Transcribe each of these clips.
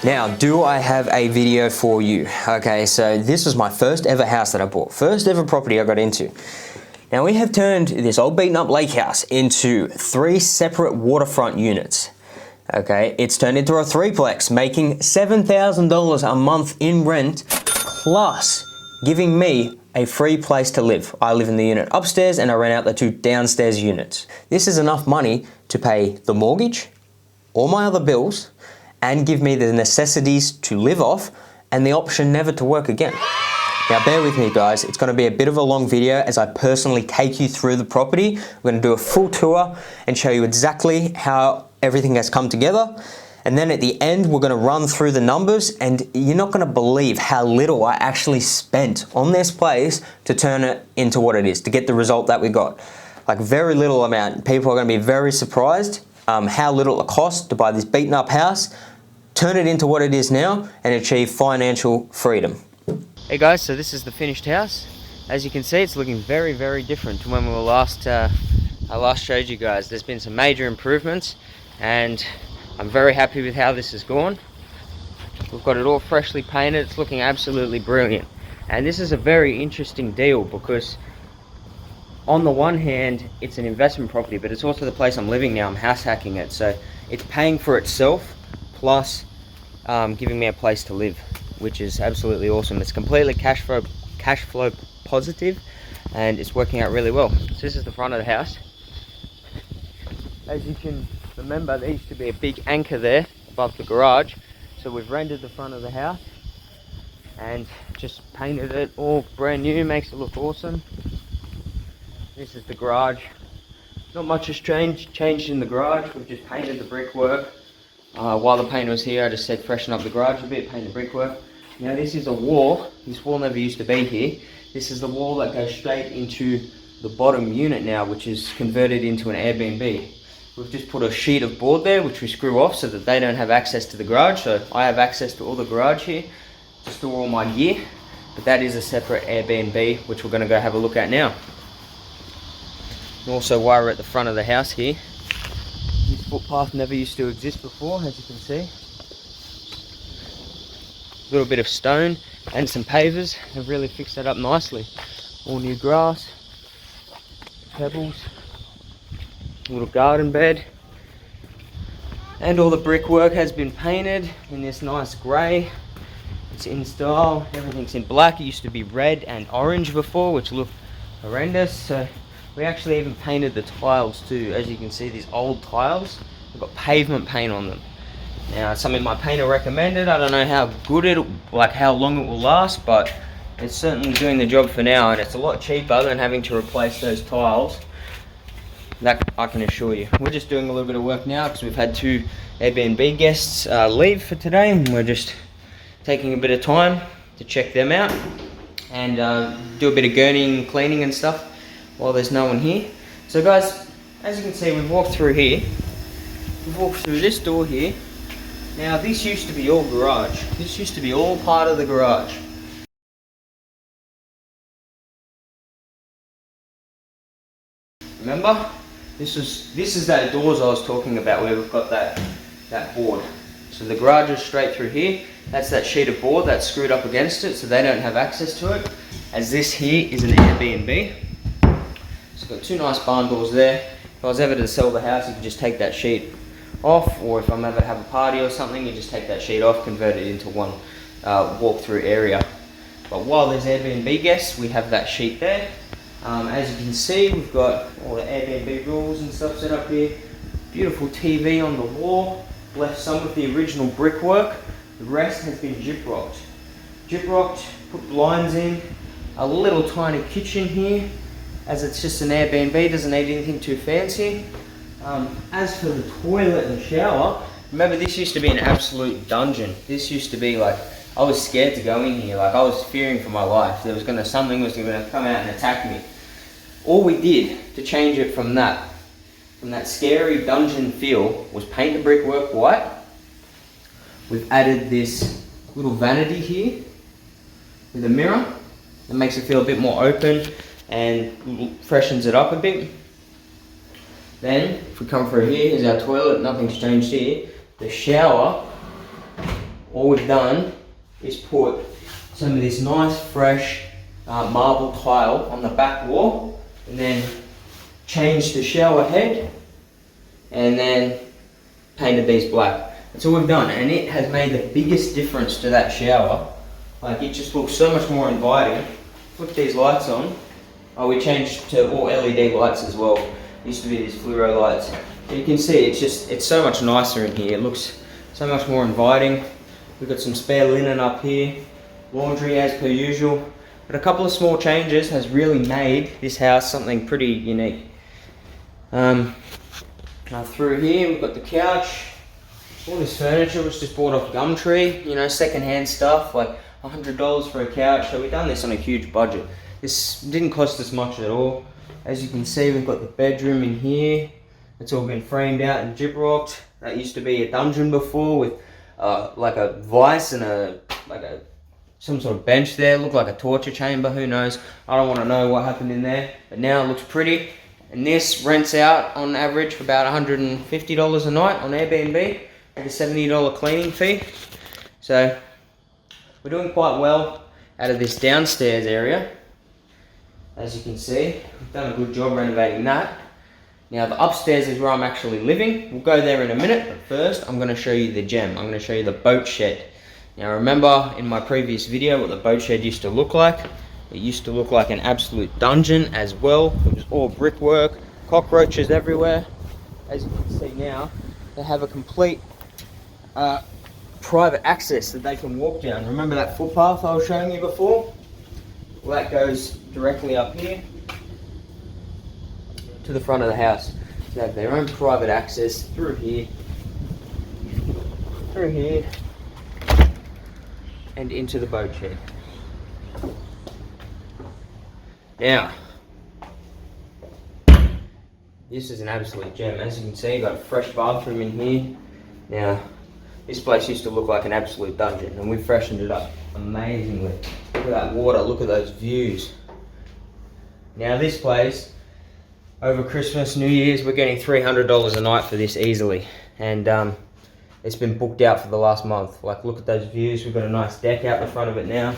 Now, do I have a video for you? Okay, so this was my first ever house that I bought. First ever property I got into. Now we have turned this old beaten up lake house into 3 separate waterfront units. Okay, it's turned into a 3-plex, making $7,000 a month in rent, plus giving me a free place to live. I live in the unit upstairs and I rent out the 2 downstairs units. This is enough money to pay the mortgage, all my other bills, and give me the necessities to live off and the option never to work again. Now bear with me guys, it's gonna be a bit of a long video as I personally take you through the property. We're gonna do a full tour and show you exactly how everything has come together. And then at the end, we're gonna run through the numbers and you're not gonna believe how little I actually spent on this place to turn it into what it is, to get the result that we got. Like very little amount. People are gonna be very surprised how little it cost to buy this beaten up house, turn it into what it is now and achieve financial freedom. Hey guys, so this is the finished house. As you can see, it's looking very, very different to when we were I last showed you guys. There's been some major improvements and I'm very happy with how this has gone. We've got it all freshly painted. It's looking absolutely brilliant. And this is a very interesting deal because on the one hand, it's an investment property, but it's also the place I'm living now. I'm house hacking it. So it's paying for itself plus giving me a place to live, which is absolutely awesome. It's completely cash flow positive and it's working out really well. So this is the front of the house. As you can remember, there used to be a big anchor there above the garage. So we've rendered the front of the house and just painted it all brand new, makes it look awesome. This is the garage. Not much has changed in the garage. We've just painted the brickwork. While the painter was here, I just said freshen up the garage a bit, paint the brickwork. Now this is a wall. This wall never used to be here. This is the wall that goes straight into the bottom unit now, which is converted into an Airbnb. We've just put a sheet of board there, which we screw off so that they don't have access to the garage. So I have access to all the garage here to store all my gear. But that is a separate Airbnb, which we're going to go have a look at now. And also while we're at the front of the house here, this footpath never used to exist before, as you can see. A little bit of stone and some pavers have really fixed that up nicely. All new grass, pebbles, a little garden bed, and all the brickwork has been painted in this nice grey. It's in style, everything's in black. It used to be red and orange before, which looked horrendous. So we actually even painted the tiles too. As you can see, these old tiles, they've got pavement paint on them. Now, it's something my painter recommended. I don't know how good how long it will last, but it's certainly doing the job for now, and it's a lot cheaper than having to replace those tiles. That I can assure you. We're just doing a little bit of work now because we've had 2 Airbnb guests leave for today, and we're just taking a bit of time to check them out and do a bit of gurneying, cleaning and stuff while there's no one here. So guys, as you can see, we've walked through here. We've walked through this door here. Now this used to be all garage. This used to be all part of the garage. Remember? This is that doors I was talking about where we've got that board. So the garage is straight through here. That's that sheet of board that's screwed up against it so they don't have access to it. As this here is an Airbnb. So got 2 nice barn doors there. If I was ever to sell the house, you could just take that sheet off, or if I'm ever to have a party or something, you just take that sheet off, convert it into one walk-through area. But while there's Airbnb guests, we have that sheet there. As you can see, we've got all the Airbnb rules and stuff set up here. Beautiful TV on the wall. Left some of the original brickwork. The rest has been gyprocked. Gyprocked, put blinds in. A little tiny kitchen here. As it's just an Airbnb, doesn't need anything too fancy. As for the toilet and shower, remember this used to be an absolute dungeon. This used to be like, I was scared to go in here. Like I was fearing for my life. Something was gonna come out and attack me. All we did to change it from that scary dungeon feel was paint the brickwork white. We've added this little vanity here with a mirror that makes it feel a bit more open and freshens it up a bit. Then, if we come through here, here's our toilet, nothing's changed here. The shower all we've done is put some of this nice fresh marble tile on the back wall, and then changed the shower head, and then painted these black. That's all we've done, and it has made the biggest difference to that shower. Like, it just looks so much more inviting. Flip these lights on. Oh, we changed to all LED lights as well. Used to be these fluoro lights. You can see it's so much nicer in here. It looks so much more inviting. We've got some spare linen up here. Laundry as per usual. But a couple of small changes has really made this house something pretty unique. Now through here we've got the couch. All this furniture was just bought off Gumtree, you know, second-hand stuff, like $100 for a couch. So we've done this on a huge budget. This didn't cost us much at all. As you can see, we've got the bedroom in here. It's all been framed out and gyprocked. That used to be a dungeon before with like a vice and some sort of bench there. Looked like a torture chamber, who knows. I don't want to know what happened in there, but now it looks pretty. And this rents out on average for about $150 a night on Airbnb with a $70 cleaning fee. So we're doing quite well out of this downstairs area. As you can see, we've done a good job renovating that. Now the upstairs is where I'm actually living. We'll go there in a minute, but first I'm going to show you the gem. I'm going to show you the boat shed. Now remember in my previous video what the boat shed used to look like? It used to look like an absolute dungeon as well. It was all brickwork, cockroaches everywhere. As you can see now, they have a complete private access that they can walk down. Remember that footpath I was showing you before? Well, that goes directly up here to the front of the house. So they have their own private access through here, and into the boat shed. Now, this is an absolute gem. As you can see, you've got a fresh bathroom in here. Now, this place used to look like an absolute dungeon, and we've freshened it up amazingly. Look at that water, look at those views. Now this place, over Christmas, New Year's, we're getting $300 a night for this easily. And it's been booked out for the last month. Like, look at those views. We've got a nice deck out the front of it now.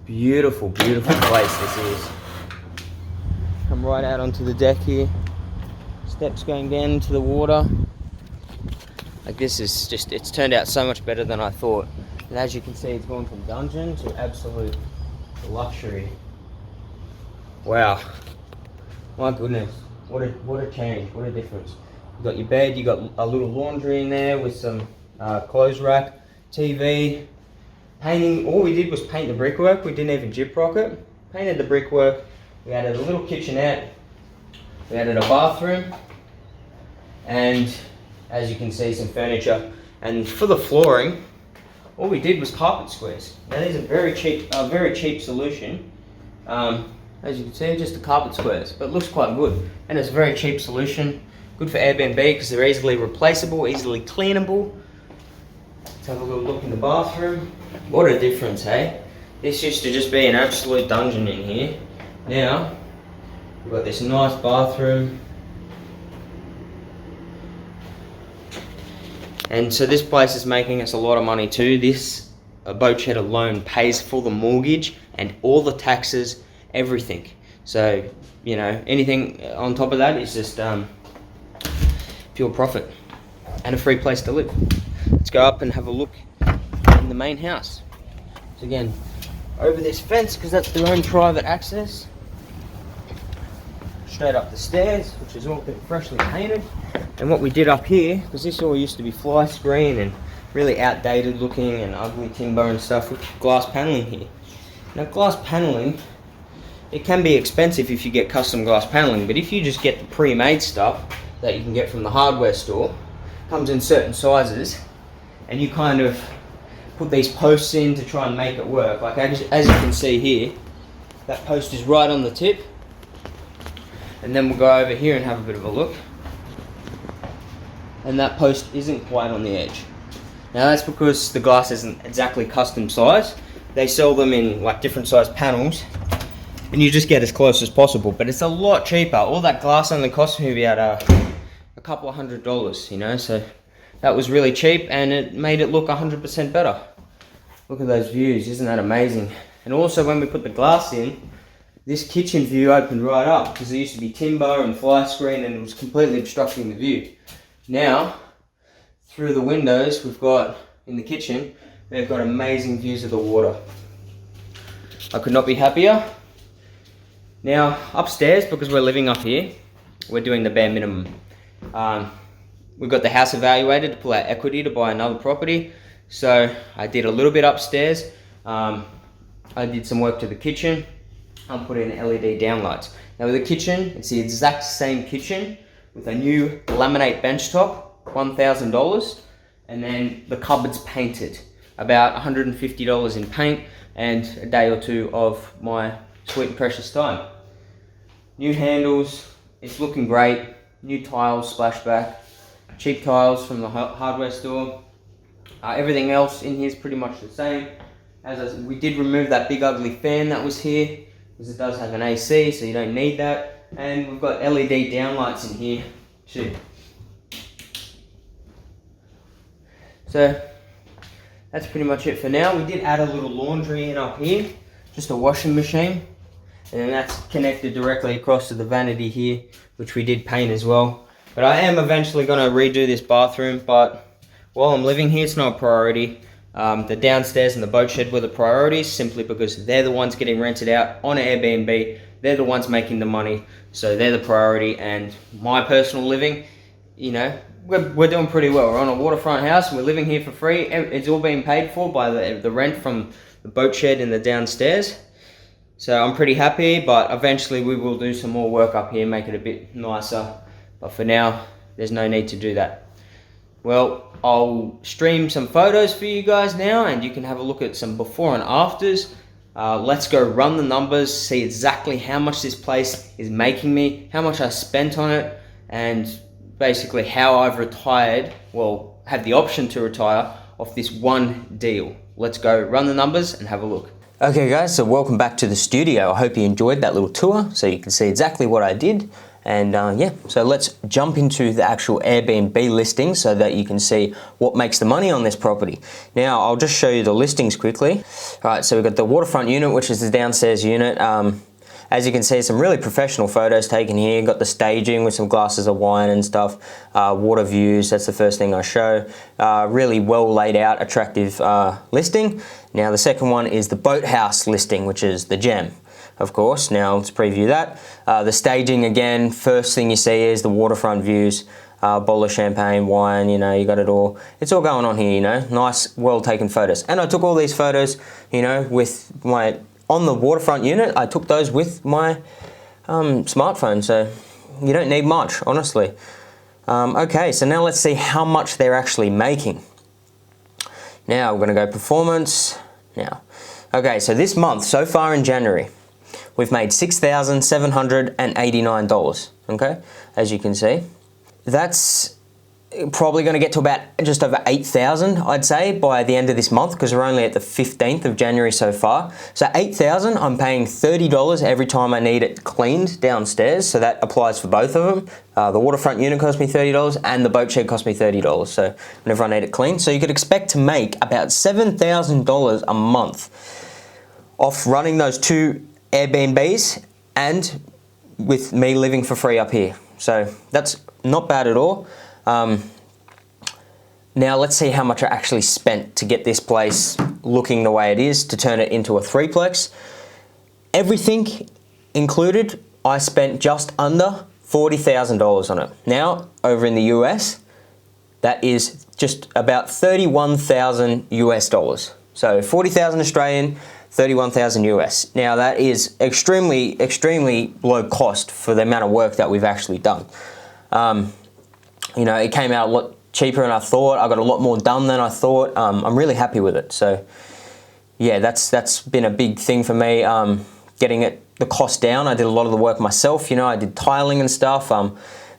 Beautiful, beautiful place this is. Come right out onto the deck here. Steps going down into the water. Like, this is just, it's turned out so much better than I thought. And as you can see, it's gone from dungeon to absolute luxury. Wow. My goodness. What a change, what a difference. You've got your bed, you've got a little laundry in there with some clothes rack, TV, painting. All we did was paint the brickwork. We didn't even gyprock it. Painted the brickwork. We added a little kitchenette. We added a bathroom. And as you can see, some furniture. And for the flooring, all we did was carpet squares. Now these are very cheap solution. As you can see, just the carpet squares, but it looks quite good. And it's a very cheap solution. Good for Airbnb because they're easily replaceable, easily cleanable. Let's have a little look in the bathroom. What a difference, hey? This used to just be an absolute dungeon in here. Now, we've got this nice bathroom. And so this place is making us a lot of money too. This boat shed alone pays for the mortgage and all the taxes, everything. So, you know, anything on top of that is just pure profit and a free place to live. Let's go up and have a look in the main house. So again, over this fence, because that's their own private access. Straight up the stairs, which is all been freshly painted. And what we did up here, because this all used to be fly screen and really outdated looking and ugly timber and stuff, with glass paneling here. Now glass paneling, it can be expensive if you get custom glass paneling, but if you just get the pre-made stuff that you can get from the hardware store, comes in certain sizes, and you kind of put these posts in to try and make it work. Like as you can see here, that post is right on the tip. And then we'll go over here and have a bit of a look. And that post isn't quite on the edge. Now that's because the glass isn't exactly custom size. They sell them in like different size panels, and you just get as close as possible, but it's a lot cheaper. All that glass only cost me about a couple of $100, you know, so that was really cheap and it made it look 100% better. Look at those views, isn't that amazing? And also when we put the glass in, this kitchen view opened right up because there used to be timber and fly screen and it was completely obstructing the view. Now, through the windows we've got in the kitchen, we've got amazing views of the water. I could not be happier. Now, upstairs, because we're living up here, we're doing the bare minimum. We've got the house evaluated to pull out equity to buy another property. So I did a little bit upstairs. I did some work to the kitchen. I'm putting in LED downlights. Now with the kitchen, it's the exact same kitchen with a new laminate benchtop, $1,000. And then the cupboard's painted. About $150 in paint and a day or two of my sweet and precious time. New handles, it's looking great. New tiles, splashback. Cheap tiles from the hardware store. Everything else in here is pretty much the same. We did remove that big ugly fan that was here because it does have an AC, so you don't need that. And we've got LED downlights in here too. So that's pretty much it for now. We did add a little laundry in up here, just a washing machine. And then that's connected directly across to the vanity here, which we did paint as well. But I am eventually going to redo this bathroom, but while I'm living here, it's not a priority. The downstairs and the boat shed were the priorities, simply because they're the ones getting rented out on Airbnb. They're the ones making the money, so they're the priority. And my personal living, you know, we're doing pretty well. We're on a waterfront house and we're living here for free. It's all being paid for by the rent from the boat shed and the downstairs. So I'm pretty happy, but eventually we will do some more work up here, make it a bit nicer. But for now, there's no need to do that. Well, I'll stream some photos for you guys now and you can have a look at some before and afters. Let's go run the numbers, see exactly how much this place is making me, how much I spent on it, and basically how I've retired, well, have the option to retire off this one deal. Let's go run the numbers and have a look. Okay guys, so welcome back to the studio. I hope you enjoyed that little tour so you can see exactly what I did. And yeah, so let's jump into the actual Airbnb listing so that you can see what makes the money on this property. Now, I'll just show you the listings quickly. All right, so we've got the waterfront unit, which is the downstairs unit. As you can see, some really professional photos taken here. Got the staging with some glasses of wine and stuff. Water views, that's the first thing I show. Really well laid out, attractive listing. Now, the second one is the boathouse listing, which is the gem. Of course, now let's preview that. The staging again, first thing you see is the waterfront views, bottle of champagne, wine, you know, you got it all. It's all going on here, you know, nice, well taken photos. And I took all these photos, you know, with on the waterfront unit, I took those with my smartphone, so you don't need much, honestly. Okay, so now let's see how much they're actually making. Now we're gonna go performance. Now, okay, so this month, so far in January, we've made $6,789, okay, as you can see. That's probably going to get to about just over 8,000, I'd say, by the end of this month, because we're only at the 15th of January so far. So 8,000, I'm paying $30 every time I need it cleaned downstairs, so that applies for both of them. The waterfront unit cost me $30 and the boat shed cost me $30, so whenever I need it cleaned. So you could expect to make about $7,000 a month off running those two Airbnbs and with me living for free up here. So that's not bad at all. Now let's see how much I actually spent to get this place looking the way it is, to turn it into a threeplex. Everything included, I spent just under $40,000 on it. Now, over in the US, that is just about 31,000 US dollars. So 40,000 Australian, 31,000 US. Now that is extremely, extremely low cost for the amount of work that we've actually done. You know, it came out a lot cheaper than I thought. I got a lot more done than I thought. I'm really happy with it. So yeah, that's been a big thing for me, getting the cost down. I did a lot of the work myself, you know, I did tiling and stuff.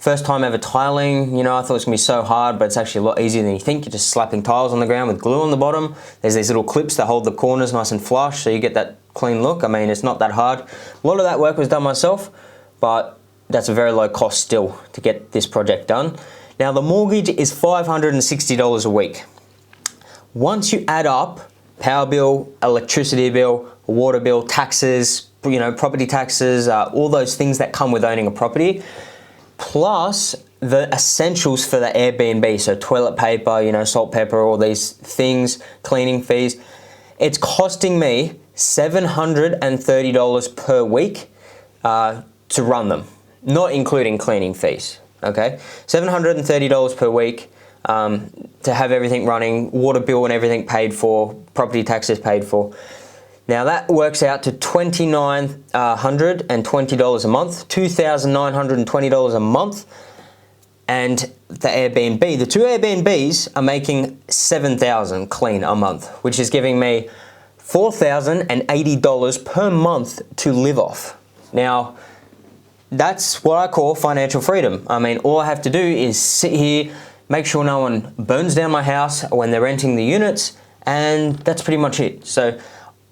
First time ever tiling, you know, I thought it was gonna be so hard, but it's actually a lot easier than you think. You're just slapping tiles on the ground with glue on the bottom. There's these little clips that hold the corners nice and flush, so you get that clean look. I mean, it's not that hard. A lot of that work was done myself, but that's a very low cost still to get this project done. Now the mortgage is $560 a week. Once you add up power bill, electricity bill, water bill, taxes, property taxes, all those things that come with owning a property, plus the essentials for the Airbnb, so toilet paper, salt, pepper, all these things, cleaning fees, it's costing me $730 per week to run them, not including cleaning fees, okay? $730 per week to have everything running, water bill and everything paid for, property taxes paid for. Now that works out to $2,920 a month, $2,920 a month, and the Airbnb. The two Airbnbs are making $7,000 clean a month, which is giving me $4,080 per month to live off. Now, that's what I call financial freedom. I mean, all I have to do is sit here, make sure no one burns down my house when they're renting the units, and that's pretty much it. So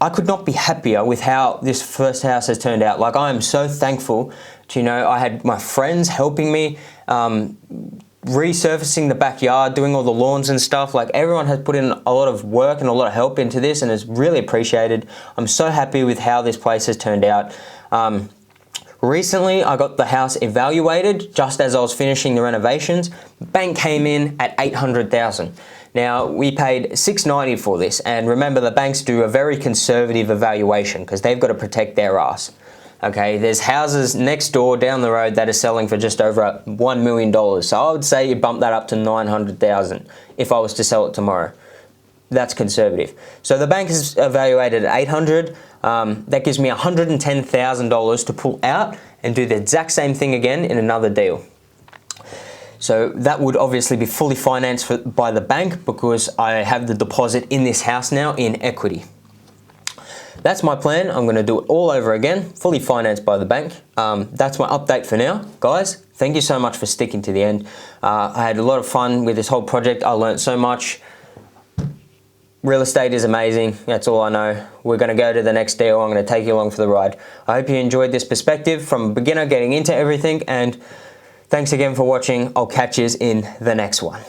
I could not be happier with how this first house has turned out. Like, I am so thankful to, I had my friends helping me, resurfacing the backyard, doing all the lawns and stuff. Like, everyone has put in a lot of work and a lot of help into this, and it's really appreciated. I'm so happy with how this place has turned out. Recently, I got the house evaluated just as I was finishing the renovations. Bank came in at $800,000. Now, we paid $690 for this, and remember, the banks do a very conservative evaluation because they've got to protect their ass. Okay, there's houses next door down the road that are selling for just over $1 million. So I would say you bump that up to $900,000 if I was to sell it tomorrow. That's conservative. So the bank is evaluated at $800,000. That gives me $110,000 to pull out and do the exact same thing again in another deal. So that would obviously be fully financed by the bank because I have the deposit in this house now in equity. That's my plan. I'm going to do it all over again, fully financed by the bank. That's my update for now. Guys, thank you so much for sticking to the end. I had a lot of fun with this whole project. I learned so much. Real estate is amazing. That's all I know. We're going to go to the next deal. I'm going to take you along for the ride. I hope you enjoyed this perspective from a beginner getting into everything, and thanks again for watching. I'll catch you in the next one.